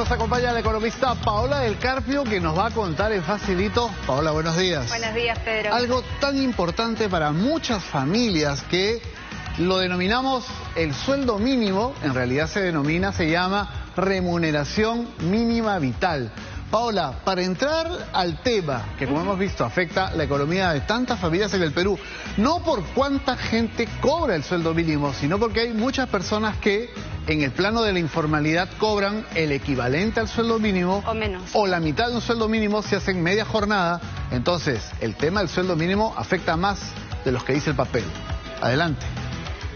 nos acompaña la economista Paola del Carpio, que nos va a contar en facilito. Paola, buenos días. Buenos días, Pedro. Algo tan importante para muchas familias que lo denominamos el sueldo mínimo, en realidad se llama remuneración mínima vital. Paola, para entrar al tema que, como hemos visto, afecta la economía de tantas familias en el Perú, no por cuánta gente cobra el sueldo mínimo, sino porque hay muchas personas que en el plano de la informalidad cobran el equivalente al sueldo mínimo o menos, o la mitad de un sueldo mínimo si hacen media jornada. Entonces, el tema del sueldo mínimo afecta más de los que dice el papel. Adelante.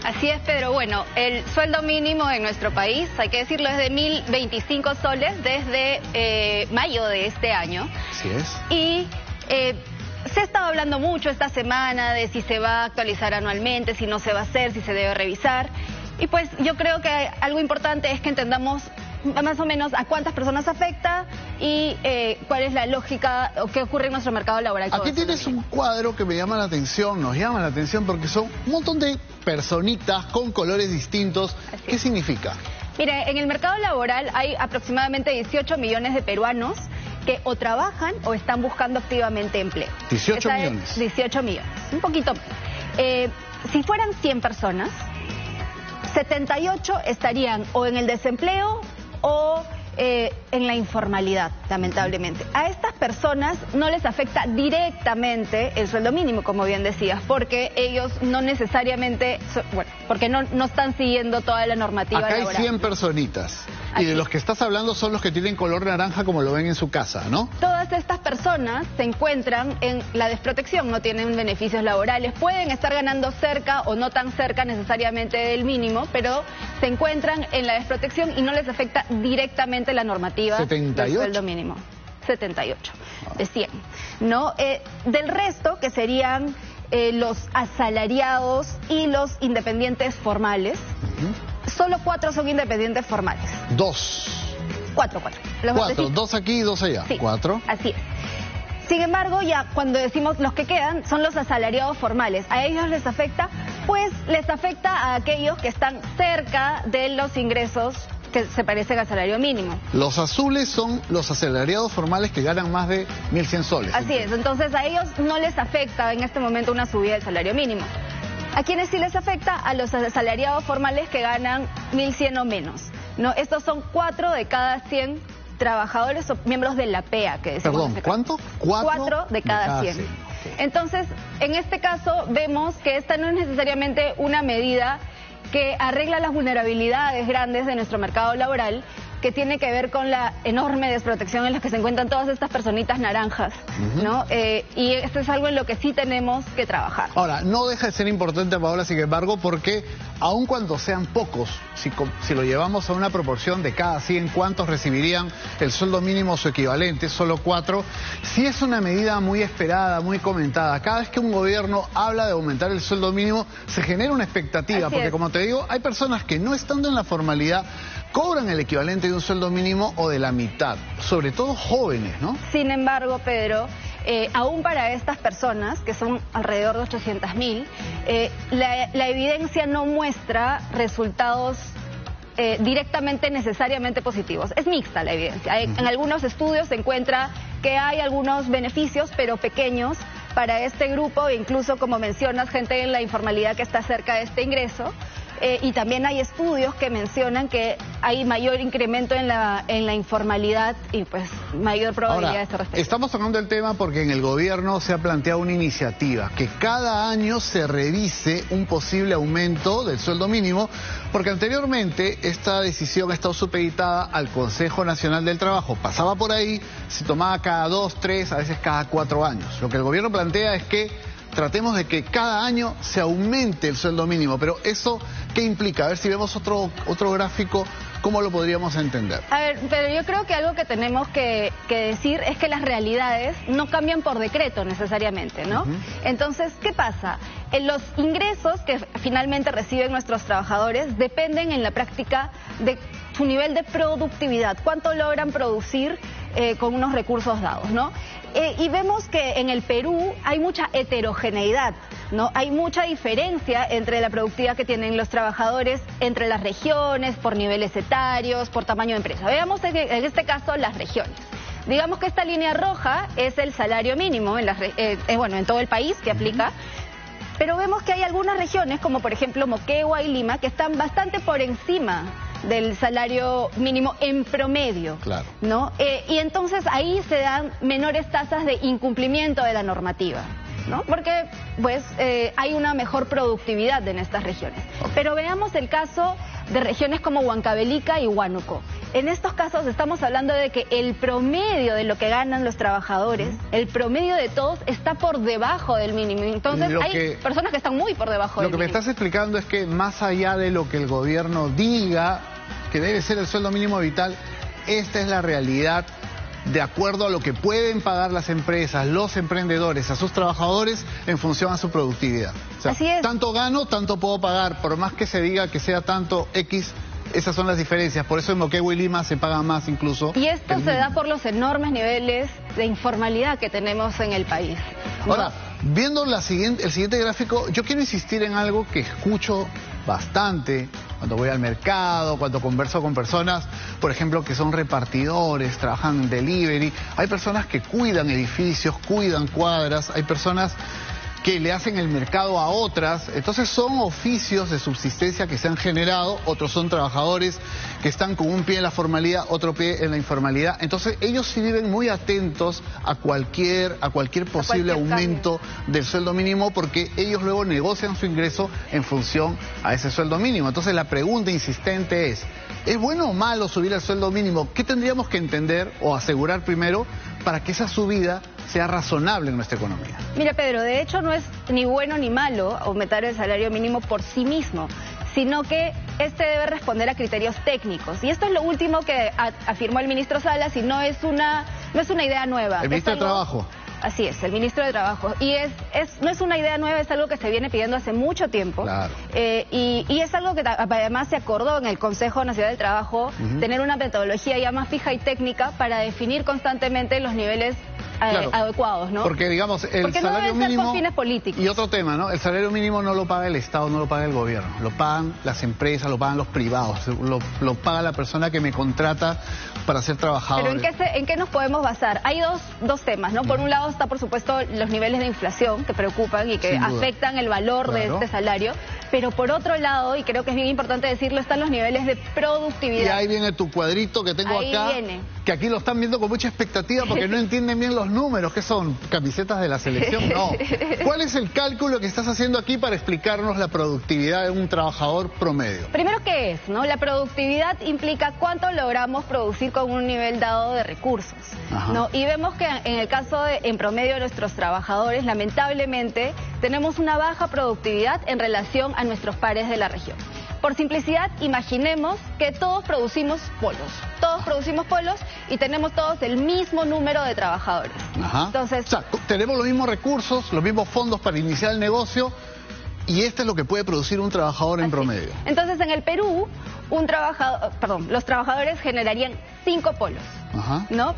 Así es, Pedro. Bueno, el sueldo mínimo en nuestro país, hay que decirlo, es de 1.025 soles desde mayo de este año. Así es. Y se ha estado hablando mucho esta semana de si se va a actualizar anualmente, si no se va a hacer, si se debe revisar. Y pues yo creo que algo importante es que entendamos más o menos a cuántas personas afecta y cuál es la lógica o qué ocurre en nuestro mercado laboral. Aquí tienes un cuadro que me llama la atención, nos llama la atención porque son un montón de personitas con colores distintos. ¿Qué significa? Mire, en el mercado laboral hay aproximadamente 18 millones de peruanos que o trabajan o están buscando activamente empleo. 18 millones. 18 millones, un poquito más. Si fueran 100 personas, 78 estarían o en el desempleo o en la informalidad, lamentablemente. A estas personas no les afecta directamente el sueldo mínimo, como bien decías, porque ellos no necesariamente, porque no están siguiendo toda la normativa laboral. Acá hay 100 personitas. Y de los que estás hablando son los que tienen color naranja, como lo ven en su casa, ¿no? Todas estas personas se encuentran en la desprotección, no tienen beneficios laborales, pueden estar ganando cerca o no tan cerca necesariamente del mínimo, pero se encuentran en la desprotección y no les afecta directamente la normativa 78. del sueldo mínimo. 78 de 100, ¿no? Del resto, que serían los asalariados y los independientes formales, solo 4 son independientes formales. 4. 2 aquí y 2 allá. Sí, 4. así es. Sin embargo, ya cuando decimos los que quedan son los asalariados formales. ¿A ellos les afecta? Pues les afecta a aquellos que están cerca de los ingresos que se parecen al salario mínimo. Los azules son los asalariados formales que ganan más de 1.100 soles. Así es, entonces a ellos no les afecta en este momento una subida del salario mínimo. ¿A quienes sí les afecta? A los asalariados formales que ganan 1.100 o menos, ¿no? Estos son 4 de cada 100 trabajadores o miembros de la PEA, que decimos. Perdón, ¿cuánto? 4 de cada 100. Entonces, en este caso vemos que esta no es necesariamente una medida que arregla las vulnerabilidades grandes de nuestro mercado laboral, que tiene que ver con la enorme desprotección en la que se encuentran todas estas personitas naranjas, ¿no? Y esto es algo en lo que sí tenemos que trabajar. Ahora, no deja de ser importante, Paola, sin embargo, porque aun cuando sean pocos, si lo llevamos a una proporción de cada 100, ¿cuántos recibirían el sueldo mínimo o su equivalente? Solo 4. Sí es una medida muy esperada, muy comentada. Cada vez que un gobierno habla de aumentar el sueldo mínimo, se genera una expectativa, porque como te digo, hay personas que no estando en la formalidad cobran el equivalente de un sueldo mínimo o de la mitad, sobre todo jóvenes, ¿no? Sin embargo, Pedro, aún para estas personas, que son alrededor de 800.000, la evidencia no muestra resultados directamente necesariamente positivos. Es mixta la evidencia. En algunos estudios se encuentra que hay algunos beneficios, pero pequeños, para este grupo, e incluso, como mencionas, gente en la informalidad que está cerca de este ingreso. Y también hay estudios que mencionan que hay mayor incremento en la informalidad y pues mayor probabilidad de este respecto. Estamos tocando el tema porque en el gobierno se ha planteado una iniciativa, que cada año se revise un posible aumento del sueldo mínimo, porque anteriormente esta decisión ha estado supeditada al Consejo Nacional del Trabajo. Pasaba por ahí, se tomaba cada 2, 3, a veces cada 4 años. Lo que el gobierno plantea es que tratemos de que cada año se aumente el sueldo mínimo, pero eso, ¿qué implica? A ver si vemos otro gráfico, ¿cómo lo podríamos entender? A ver, pero yo creo que algo que tenemos que decir es que las realidades no cambian por decreto necesariamente, ¿no? Entonces, ¿qué pasa? Los ingresos que finalmente reciben nuestros trabajadores dependen en la práctica de su nivel de productividad, cuánto logran producir con unos recursos dados, ¿no? Y vemos que en el Perú hay mucha heterogeneidad. ¿no? Hay mucha diferencia entre la productividad que tienen los trabajadores entre las regiones, por niveles etarios, por tamaño de empresa. Veamos en este caso las regiones. Digamos que esta línea roja es el salario mínimo en todo el país que aplica, pero vemos que hay algunas regiones, como por ejemplo Moquegua y Lima, que están bastante por encima del salario mínimo en promedio, claro, ¿no? Y entonces ahí se dan menores tasas de incumplimiento de la normativa, ¿no? Porque pues hay una mejor productividad en estas regiones. Pero veamos el caso de regiones como Huancavelica y Huánuco. En estos casos estamos hablando de que el promedio de lo que ganan los trabajadores, el promedio de todos está por debajo del mínimo. Entonces hay personas que están muy por debajo del mínimo. Lo que me estás explicando es que más allá de lo que el gobierno diga que debe ser el sueldo mínimo vital, esta es la realidad de acuerdo a lo que pueden pagar las empresas, los emprendedores, a sus trabajadores en función a su productividad. O sea, así es. Tanto gano, tanto puedo pagar, por más que se diga que sea tanto X. Esas son las diferencias, por eso en Moquegua y Lima se paga más incluso. Y esto se da por los enormes niveles de informalidad que tenemos en el país, ¿no? Ahora, viendo el siguiente gráfico, yo quiero insistir en algo que escucho bastante cuando voy al mercado, cuando converso con personas, por ejemplo, que son repartidores, trabajan en delivery. Hay personas que cuidan edificios, cuidan cuadras, hay personas que le hacen el mercado a otras. Entonces son oficios de subsistencia que se han generado, otros son trabajadores que están con un pie en la formalidad, otro pie en la informalidad. Entonces ellos sí viven muy atentos a cualquier posible aumento del sueldo mínimo, porque ellos luego negocian su ingreso en función a ese sueldo mínimo. Entonces la pregunta insistente ¿es bueno o malo subir el sueldo mínimo? ¿Qué tendríamos que entender o asegurar primero para que esa subida sea razonable en nuestra economía? Mira, Pedro, de hecho no es ni bueno ni malo aumentar el salario mínimo por sí mismo, sino que este debe responder a criterios técnicos. Y esto es lo último que afirmó el ministro Salas, y no es una idea nueva. El ministro de Trabajo. Así es, el ministro de Trabajo. Y no es una idea nueva, es algo que se viene pidiendo hace mucho tiempo. Claro. Y es algo que además se acordó en el Consejo Nacional del Trabajo, tener una metodología ya más fija y técnica para definir constantemente los niveles adecuados, ¿no? Porque digamos, Porque salario no debe ser mínimo con fines políticos. Y otro tema, ¿no? El salario mínimo no lo paga el Estado, no lo paga el gobierno, lo pagan las empresas, lo pagan los privados, lo paga la persona que me contrata para ser trabajador. Pero ¿en qué nos podemos basar? Hay dos temas, ¿no? Por un lado está, por supuesto, los niveles de inflación que preocupan y que afectan el valor de este salario, pero por otro lado, y creo que es bien importante decirlo, están los niveles de productividad. Y ahí viene tu cuadrito que tengo acá, que aquí lo están viendo con mucha expectativa porque no entienden bien los números. ¿Qué son? ¿Camisetas de la selección? No. ¿Cuál es el cálculo que estás haciendo aquí para explicarnos la productividad de un trabajador promedio? Primero, ¿qué es, no? La productividad implica cuánto logramos producir con un nivel dado de recursos, ¿no? Y vemos que en el caso en promedio de nuestros trabajadores, lamentablemente, tenemos una baja productividad en relación a nuestros pares de la región. Por simplicidad, imaginemos que todos producimos polos y tenemos todos el mismo número de trabajadores. Entonces, o sea, tenemos los mismos recursos, los mismos fondos para iniciar el negocio, y este es lo que puede producir un trabajador en promedio. Entonces, en el Perú, los trabajadores generarían 5 polos, ¿no?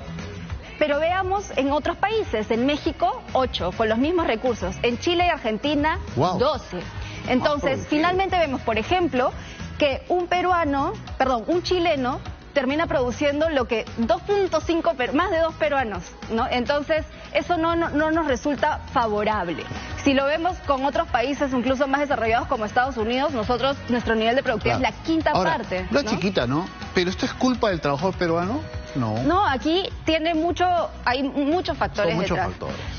Pero veamos en otros países, en México 8, con los mismos recursos, en Chile y Argentina 12. Entonces, finalmente vemos, por ejemplo, que un chileno termina produciendo lo que más de 2 peruanos, ¿no? Entonces, eso no nos resulta favorable. Si lo vemos con otros países incluso más desarrollados como Estados Unidos, nuestro nivel de productividad es la quinta parte. No es chiquita, ¿no? Pero ¿esto es culpa del trabajador peruano? No, aquí hay muchos factores detrás.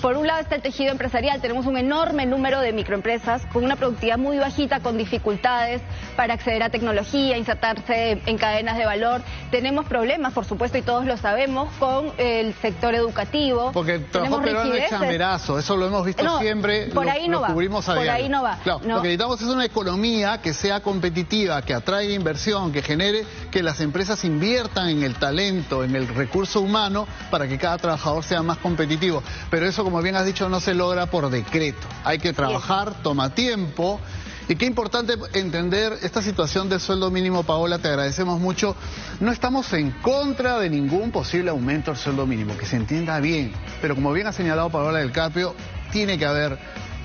Por un lado está el tejido empresarial, tenemos un enorme número de microempresas con una productividad muy bajita, con dificultades para acceder a tecnología, insertarse en cadenas de valor. Tenemos problemas, por supuesto, y todos lo sabemos, con el sector educativo. Porque el trabajador peruano es chamerazo, eso lo hemos visto siempre, por ahí no va. Cubrimos a diario. Por ahí no va. Claro, lo que necesitamos es una economía que sea competitiva, que atraiga inversión, que genere que las empresas inviertan en el talento, en el recurso humano, para que cada trabajador sea más competitivo. Pero eso, como bien has dicho, no se logra por decreto. Hay que trabajar, toma tiempo. Y qué importante entender esta situación del sueldo mínimo, Paola, te agradecemos mucho. No estamos en contra de ningún posible aumento del sueldo mínimo, que se entienda bien. Pero como bien ha señalado Paola del Carpio, tiene que haber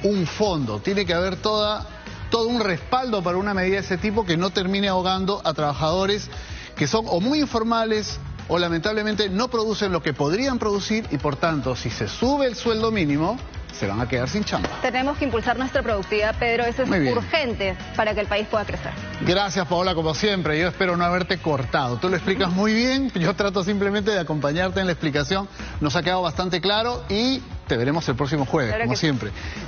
un fondo, tiene que haber todo un respaldo para una medida de ese tipo que no termine ahogando a trabajadores que son o muy informales o lamentablemente no producen lo que podrían producir y por tanto si se sube el sueldo mínimo se van a quedar sin chamba. Tenemos que impulsar nuestra productividad, Pedro, eso es urgente para que el país pueda crecer. Gracias, Paola, como siempre. Yo espero no haberte cortado. Tú lo explicas muy bien, yo trato simplemente de acompañarte en la explicación. Nos ha quedado bastante claro y te veremos el próximo jueves, como siempre.